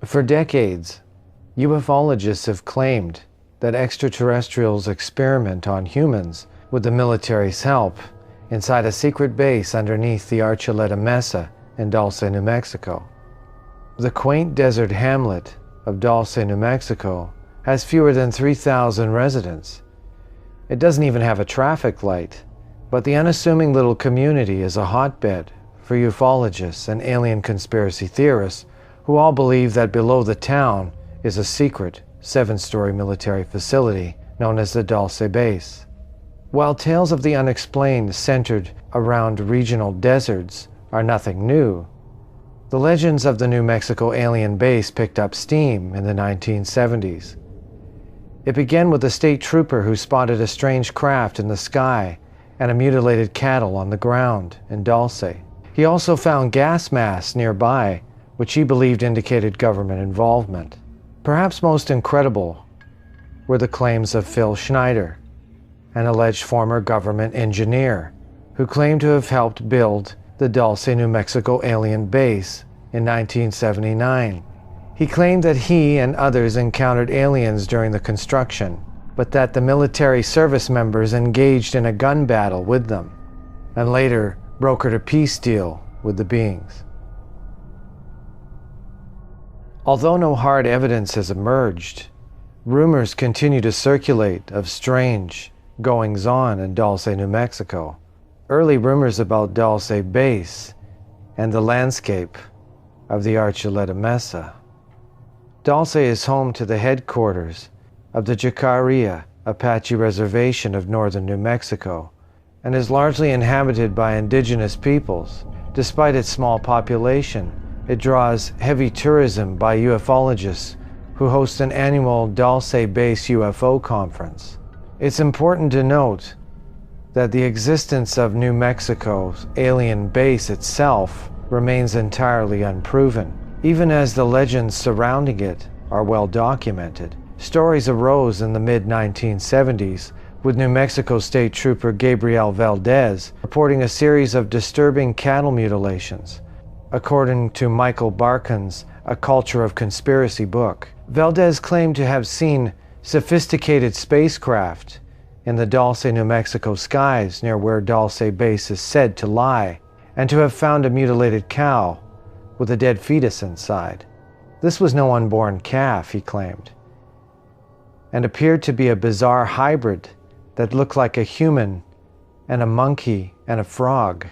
For decades, ufologists have claimed that extraterrestrials experiment on humans with the military's help inside a secret base underneath the Archuleta Mesa in Dulce, New Mexico. The quaint desert hamlet of Dulce, New Mexico has fewer than 3,000 residents. It doesn't even have a traffic light, but the unassuming little community is a hotbed for ufologists and alien conspiracy theorists who all believe that below the town is a secret 7-story military facility known as the Dulce Base. While tales of the unexplained centered around regional deserts are nothing new, the legends of the New Mexico alien base picked up steam in the 1970s. It began with a state trooper who spotted a strange craft in the sky and a mutilated cattle on the ground in Dulce. He also found gas masks nearby, which he believed indicated government involvement. Perhaps most incredible were the claims of Phil Schneider, an alleged former government engineer who claimed to have helped build the Dulce, New Mexico alien base in 1979. He claimed that he and others encountered aliens during the construction, but that the military service members engaged in a gun battle with them, and later brokered a peace deal with the beings. Although no hard evidence has emerged, rumors continue to circulate of strange goings-on in Dulce, New Mexico. Early rumors about Dulce Base and the landscape of the Archuleta Mesa. Dulce is home to the headquarters of the Jicarilla Apache Reservation of northern New Mexico and is largely inhabited by indigenous peoples. Despite its small population, it draws heavy tourism by ufologists who host an annual Dulce Base UFO conference. It's important to note that the existence of New Mexico's alien base itself remains entirely unproven, even as the legends surrounding it are well documented. Stories arose in the mid-1970s with New Mexico State Trooper Gabriel Valdez reporting a series of disturbing cattle mutilations. According to Michael Barkan's A Culture of Conspiracy book, Valdez claimed to have seen sophisticated spacecraft in the Dulce, New Mexico skies near where Dulce Base is said to lie, and to have found a mutilated cow with a dead fetus inside. This was no unborn calf, he claimed, and appeared to be a bizarre hybrid that looked like a human and a monkey and a frog.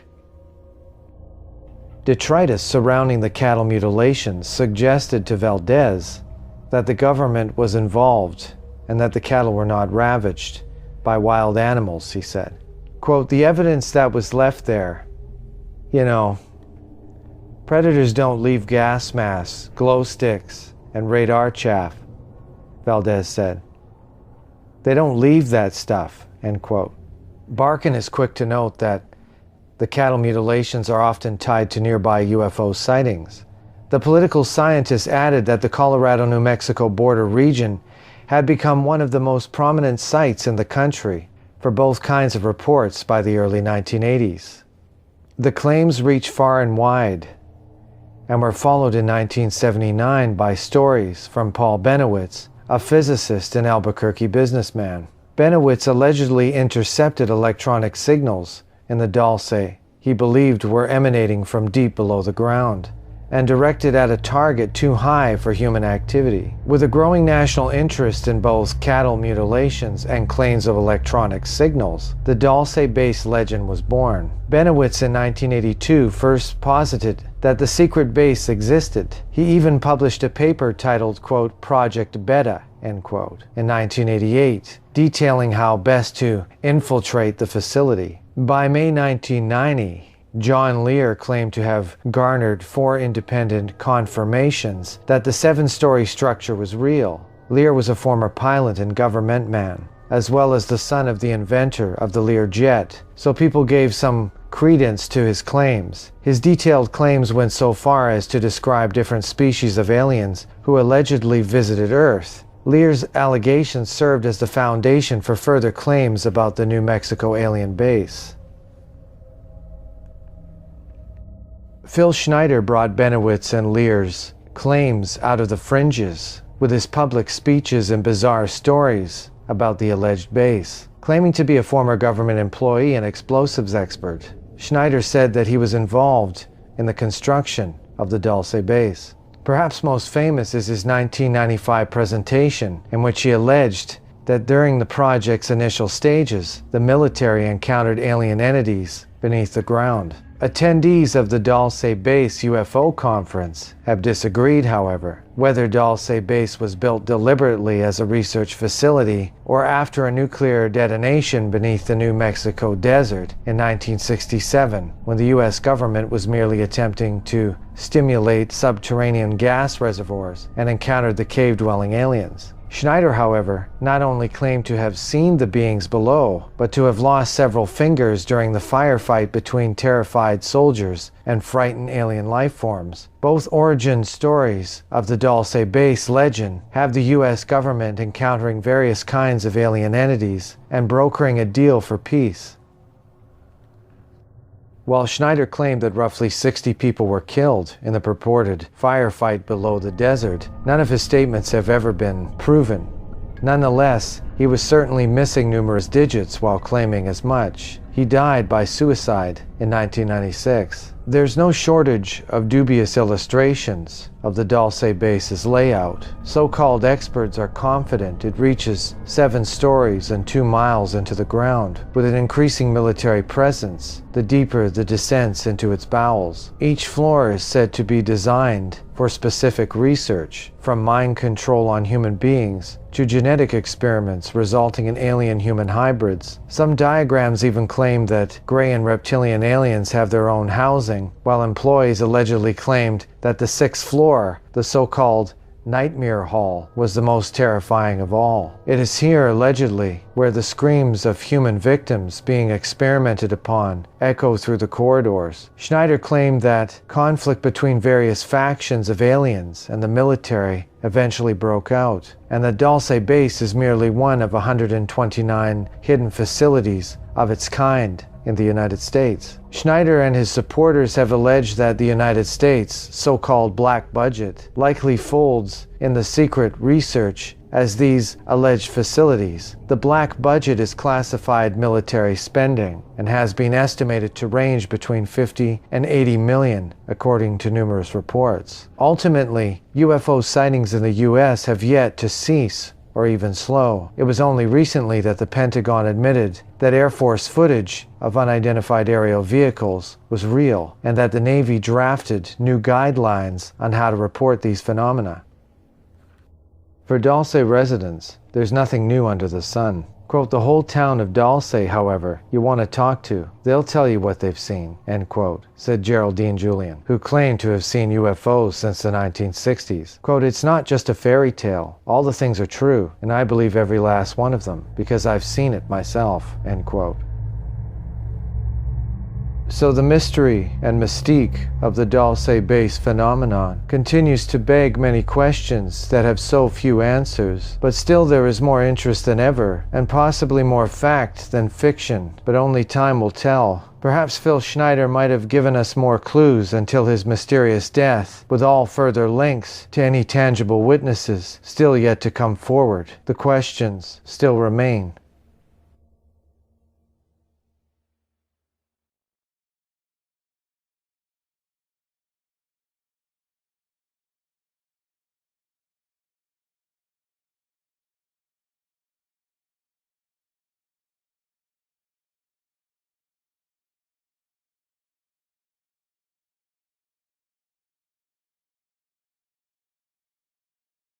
Detritus surrounding the cattle mutilations suggested to Valdez that the government was involved and that the cattle were not ravaged by wild animals, he said. Quote, "The evidence that was left there, predators don't leave gas masks, glow sticks, and radar chaff," Valdez said. "They don't leave that stuff," end quote. Barkan is quick to note that the cattle mutilations are often tied to nearby UFO sightings. The political scientist added that the Colorado-New Mexico border region had become one of the most prominent sites in the country for both kinds of reports by the early 1980s. The claims reached far and wide and were followed in 1979 by stories from Paul Benowitz, a physicist and Albuquerque businessman. Benowitz allegedly intercepted electronic signals in the Dulce he believed were emanating from deep below the ground, and directed at a target too high for human activity. With a growing national interest in both cattle mutilations and claims of electronic signals, the Dulce Base legend was born. Benowitz in 1982 first posited that the secret base existed. He even published a paper titled, quote, "Project Beta," end quote, in 1988, detailing how best to infiltrate the facility. By May 1990, John Lear claimed to have garnered 4 independent confirmations that the 7-story structure was real. Lear was a former pilot and government man, as well as the son of the inventor of the Lear jet, so people gave some credence to his claims. His detailed claims went so far as to describe different species of aliens who allegedly visited Earth. Lear's allegations served as the foundation for further claims about the New Mexico alien base. Phil Schneider brought Benowitz and Lear's claims out of the fringes, with his public speeches and bizarre stories about the alleged base. Claiming to be a former government employee and explosives expert, Schneider said that he was involved in the construction of the Dulce base. Perhaps most famous is his 1995 presentation, in which he alleged that during the project's initial stages, the military encountered alien entities beneath the ground. Attendees of the Dulce Base UFO conference have disagreed, however, whether Dulce Base was built deliberately as a research facility or after a nuclear detonation beneath the New Mexico desert in 1967, when the US government was merely attempting to stimulate subterranean gas reservoirs and encountered the cave-dwelling aliens. Schneider, however, not only claimed to have seen the beings below, but to have lost several fingers during the firefight between terrified soldiers and frightened alien life forms. Both origin stories of the Dulce Base legend have the US government encountering various kinds of alien entities and brokering a deal for peace. While Schneider claimed that roughly 60 people were killed in the purported firefight below the desert, none of his statements have ever been proven. Nonetheless, he was certainly missing numerous digits while claiming as much. He died by suicide in 1996. There's no shortage of dubious illustrations of the Dulce Base's layout. So-called experts are confident it reaches 7 stories and 2 miles into the ground, with an increasing military presence the deeper the descents into its bowels. Each floor is said to be designed for specific research, from mind control on human beings to genetic experiments resulting in alien-human hybrids. Some diagrams even claim that gray and reptilian aliens have their own housing, while employees allegedly claimed that the 6th floor, the so-called Nightmare Hall, was the most terrifying of all. It is here, allegedly, where the screams of human victims being experimented upon echo through the corridors. Schneider claimed that conflict between various factions of aliens and the military eventually broke out, and the Dulce Base is merely one of 129 hidden facilities of its kind in the United States. Schneider and his supporters have alleged that the United States' so-called black budget likely folds in the secret research as these alleged facilities. The black budget is classified military spending and has been estimated to range between 50 and 80 million, according to numerous reports. Ultimately, UFO sightings in the US have yet to cease or even slow. It was only recently that the Pentagon admitted that Air Force footage of unidentified aerial vehicles was real, and that the Navy drafted new guidelines on how to report these phenomena. For Dulce residents, there's nothing new under the sun. Quote, the whole town of Dulce, however, you want to talk to, they'll tell you what they've seen, end quote, said Geraldine Julian, who claimed to have seen UFOs since the 1960s. Quote, it's not just a fairy tale. All the things are true, and I believe every last one of them, because I've seen it myself, end quote. So the mystery and mystique of the Dulce Base phenomenon continues to beg many questions that have so few answers, but still there is more interest than ever, and possibly more fact than fiction, but only time will tell. Perhaps Phil Schneider might have given us more clues until his mysterious death, with all further links to any tangible witnesses still yet to come forward. The questions still remain.